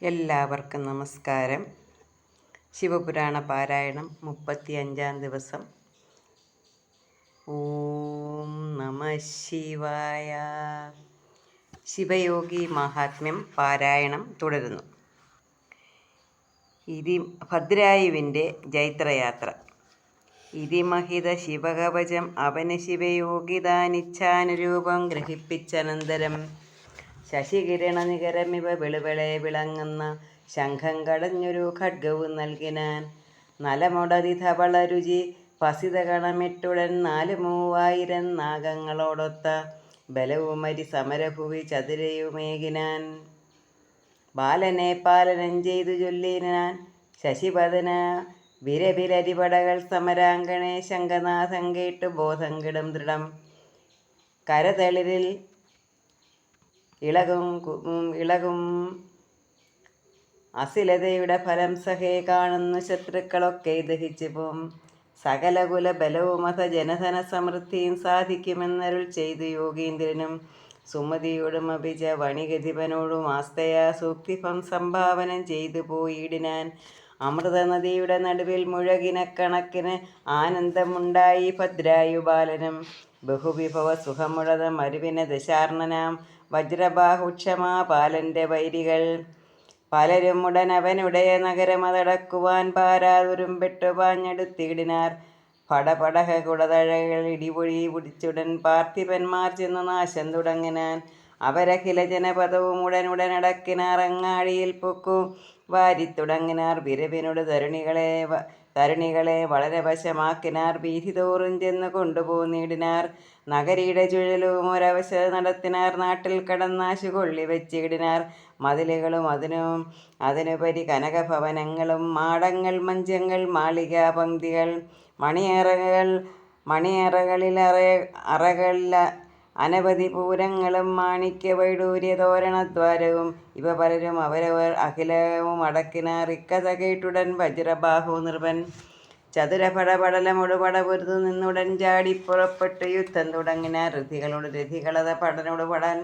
എല്ലാവർക്കും നമസ്കാരം. ശിവപുരാണ പാരായണം 35-ാം ദിവസം. ഓം നമ ശിവായ. ശിവയോഗി മഹാത്മ്യം പാരായണം തുടരുന്നു. ഭദ്രായുവിൻ്റെ ജൈത്രയാത്ര. ഇതിമഹിത ശിവകവചം അവന് ശിവയോഗിതാനിച്ഛാനുരൂപം ഗ്രഹിപ്പിച്ചനന്തരം ശശികിരണ നികരമിവ വെളുവെളെ വിളങ്ങുന്ന ശംഖം കടഞ്ഞൊരു ഖഡ്ഗവും നൽകിനാൻ. നലമൊടതിധവളരുചി പസിതകണമിട്ടുടൻ 4,000 നാഗങ്ങളോടൊത്ത ബലവുമരി സമരഭുവി ചതുരയുമേകിനാൻ. ബാലനെ പാലനം ചെയ്തു ചൊല്ലിനാൻ ശശിപദന വിരവിലരിപടകൾ സമരാങ്കണേ. ശംഖനാഥം കേട്ടു ബോധം കെടും ദൃഢം കരതളിരിൽ ഇളകും അസിലതയുടെ ഫലം സഹേ. കാണുന്നു ശത്രുക്കളൊക്കെ ദഹിച്ചു പോം. സകലകുല ബലവുമത ജനധന സമൃദ്ധിയും സാധിക്കുമെന്നരുൾ ചെയ്തു യോഗീന്ദ്രനും സുമതിയോടും അഭിജ വണികധിപനോടും ആസ്തയാ സൂക്തിഭം സംഭാവനം ചെയ്തു പോയിടിനാൻ. അമൃതനദിയുടെ നടുവിൽ മുഴകിനക്കണക്കിന് ആനന്ദമുണ്ടായി ഭദ്രായുബാലനും. ബഹുവിഭവ സുഖമുഴത മരുവിന ദശാർണനാം വജ്രബാഹുക്ഷമാ ബാലന്റെ വൈരികൾ പലരും ഉടനവനുടയ നഗരമതടക്കുവാൻ പാരാതുരുമ്പെട്ടു പാഞ്ഞെടുത്തിടിനാർ. പടപടഹ കുടതഴകൾ ഇടിപൊഴി പിടിച്ചുടൻ പാർത്ഥിപന്മാർ ചെന്നു നാശം തുടങ്ങിനാൻ. അവരഖില ജനപദവും ഉടനുടനടക്കിനാർ. അങ്ങാടിയിൽ പൊക്കു വാരിത്തുടങ്ങിനാർ. വിരവിനോട് തരുണികളെ വളരെ വശമാക്കിനാർ. വീഥി തോറും ചെന്ന് കൊണ്ടുപോന്നിടിനാർ. നഗരിയുടെ ചുഴലും ഒരവശത നടത്തിനാർ. നാട്ടിൽ കടന്നാശു കൊള്ളി വെച്ചിടിനാർ. മതിലുകളും അതിനുപരി കനകഭവനങ്ങളും മാടങ്ങൾ മഞ്ചങ്ങൾ മാളികാപംക്തികൾ മണിയറകളിൽ അറകളിൽ അനവധി പൂരങ്ങളും മാണിക്യ വൈഡൂര്യ തോരണദ്വാരവും ഇവ പലരും അവരവർ അഖിലവും അടക്കിനാർ. ഇക്കഥ കേട്ടുടൻ വജ്രബാഹു നൃപൻ ചതുരപടപടലമൊടു പടപൊരുതു നിന്നുടൻ ചാടിപ്പുറപ്പെട്ട് യുദ്ധം തുടങ്ങിനാർ. രഥികളോട് രഥികളത പടനോട് പടൻ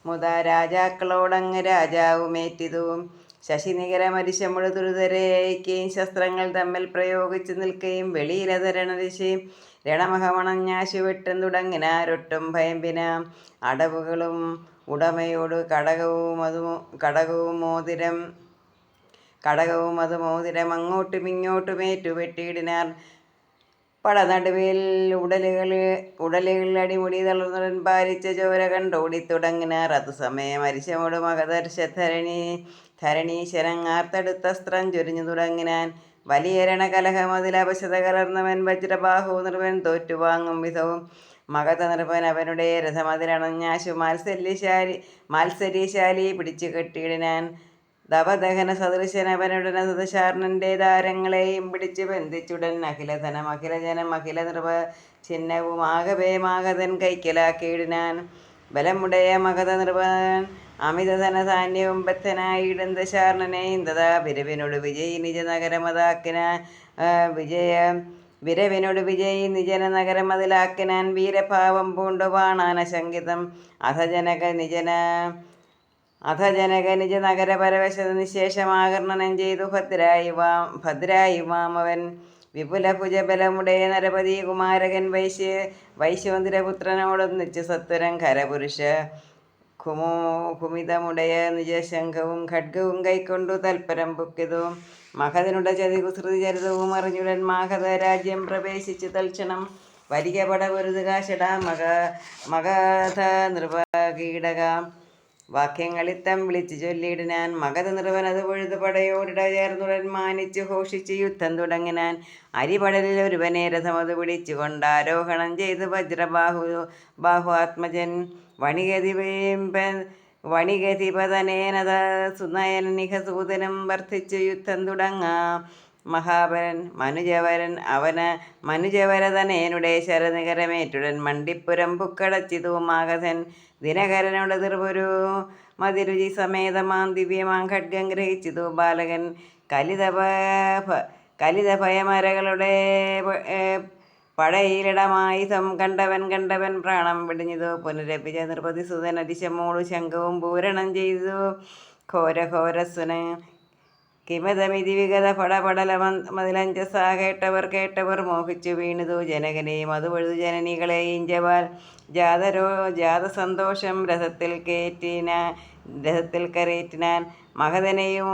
മുതാ രാജാക്കളോടങ്ങ് രാജാവുമേറ്റിതും. ശശിനികരമരിശമൊടു തുരുതരെ അയക്കുകയും ശസ്ത്രങ്ങൾ തമ്മിൽ പ്രയോഗിച്ചു നിൽക്കുകയും വെളിയിലതരണദിശയും രണമഹമണഞ്ഞാശു വെട്ടും തുടങ്ങിനാരൊട്ടും ഭയമ്പിനാം. അടവുകളും ഉടമയോട് കടകവും അത് മോതിരം അങ്ങോട്ടും ഇങ്ങോട്ടുമേറ്റു വെട്ടിയിടിനാർ. പടനടുവിൽ ഉടലുകളിൽ അടിമുടി തളർന്നുടൻ പാലിച്ച ചോര കണ്ടോടിത്തുടങ്ങിനാർ. അതുസമയം അരിശമോട് ധരണീശരങ്ങാർത്തെടുത്ത അസ്ത്രം ചൊരിഞ്ഞു തുടങ്ങിനാൻ. വലിയ രണകലഹമതിൽ അപശത കലർന്നവൻ വജ്രബാഹു നൃപൻ തോറ്റുവാങ്ങും വിധവും മഗധ നൃപൻ അവനുടെ രഥമതിലണഞ്ഞാശു മാത്സര്യശാലി പിടിച്ചു കെട്ടിയിടിനാൻ. ദവദഹന സദൃശൻ അവനുടന സദശാർണന്റെ ദാരങ്ങളെയും പിടിച്ചു ബന്ധിച്ചുടൻ അഖിലധനം അഖിലജനം അഖില നൃപ ചിഹ്നവും ആകവേ മാഗധൻ കൈക്കലാക്കിയിടിനാൻ. ബലമുടയ മഗധ നൃപൻ അമിതധനധാന്യവും ബദ്ധനായിടും ദശാർണനെയും തഥാ വിരവിനോട് വിജയി നിജന നഗരമതിലാക്കിനാൻ. വീരഭാവം പൂണ്ടു ബാണാനശങ്കിതം അധ ജനക നിജ നഗര പരവശത നിശേഷമാകർണനം ചെയ്തു ഭദ്രായുവാമവൻ. വിപുല ഭുജബലമുടയ നരപതി കുമാരകൻ വൈശ്വന്തിരപുത്രനോടൊന്നിച്ചു സത്വരം ഖരപുരുഷ കുമിതമുടയ നിജശംഖവും ഖഡ്ഗവും കൈക്കൊണ്ടു തൽപരം പൊക്കിതു. മഗധനുട ചതികുസൃതി ചരിതവും അറിഞ്ഞുടൻ മാഗധ രാജ്യം പ്രവേശിച്ചു തൽക്ഷണം വരിക പടപൊരുതു കാശട മഗധ നൃപകീടക വാക്യങ്ങളിത്തം വിളിച്ചു ചൊല്ലിയിടിനാൻ. മഗധ നൃപനത് പൊഴുതു പടയോടിട ചേർന്നുടൻ മാനിച്ചു ഘോഷിച്ച് യുദ്ധം തുടങ്ങിനാൻ. അരിപടലിൽ ഒരുവനെ രഥമത് പിടിച്ചു കൊണ്ടാരോഹണം ചെയ്തു വജ്രബാഹു ആത്മജൻ വണികധിപതനേനത സുനയനിഹസൂതനും വർദ്ധിച്ചു യുദ്ധം തുടങ്ങാം. മഹാബലൻ മനുജവരതനേനുടെ ശരനികരമേറ്റുടൻ മണ്ടിപ്പുരം പുക്കടച്ചിതു മാഗധൻ. ദിനകരനുടെ നിർപുരു മതിരുചി സമേതമാം ദിവ്യമാം ഖഡ്ഗം ഗ്രഹിച്ചിതു ബാലകൻ. കലിതഭയമരകളുടെ പടയിലിടമായുധം കണ്ടവൻ പ്രാണം വെടിഞ്ഞിതു. പുനരപ്പിച്ച നൃപതിസുതൻ അതിശമോടു ശംഖവും പൂരണം ചെയ്തു ഘോരഘോരസുന കിമതമിതി വിഗത പടപടല മതിലഞ്ചസാ കേട്ടവർ മോഹിച്ചു വീണുതു ജനകനെയും അതുപഴുതു ജനനികളെയും ജവാൽ ജാതസന്തോഷം രഥത്തിൽ കരേറ്റിനാൻ മഹതനെയും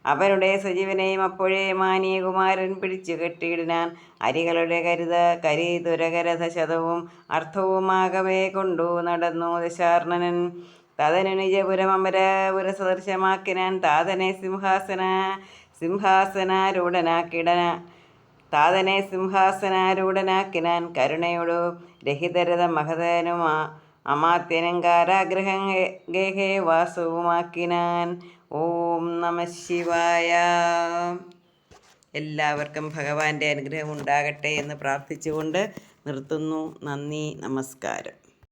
അവരുടെ സജീവനെയും അപ്പോഴേ മാനിയ കുമാരൻ പിടിച്ചു കെട്ടിയിടിനാൻ. അരികളുടെ കരീതുരകരഥ ശതവും അർത്ഥവുമാകവേ കൊണ്ടു നടന്നു ദശാർണനൻ. തതനു നിജപുരം അമരപുര സദൃശമാക്കിനാൻ താതനെ സിംഹാസനാരൂഢനാക്കിനാൻ കരുണയോടു രഹിതരഥ മഹതനും അമാത്യനും കാരാഗ്രഹം ഗേഹേ വാസവുമാക്കിനാൻ. ഓം നമഃ ശിവായ. എല്ലാവർക്കും ഭഗവാന്റെ അനുഗ്രഹം ഉണ്ടാകട്ടെ എന്ന് പ്രാർത്ഥിച്ചുകൊണ്ട് നിർത്തുന്നു. നന്ദി, നമസ്കാരം.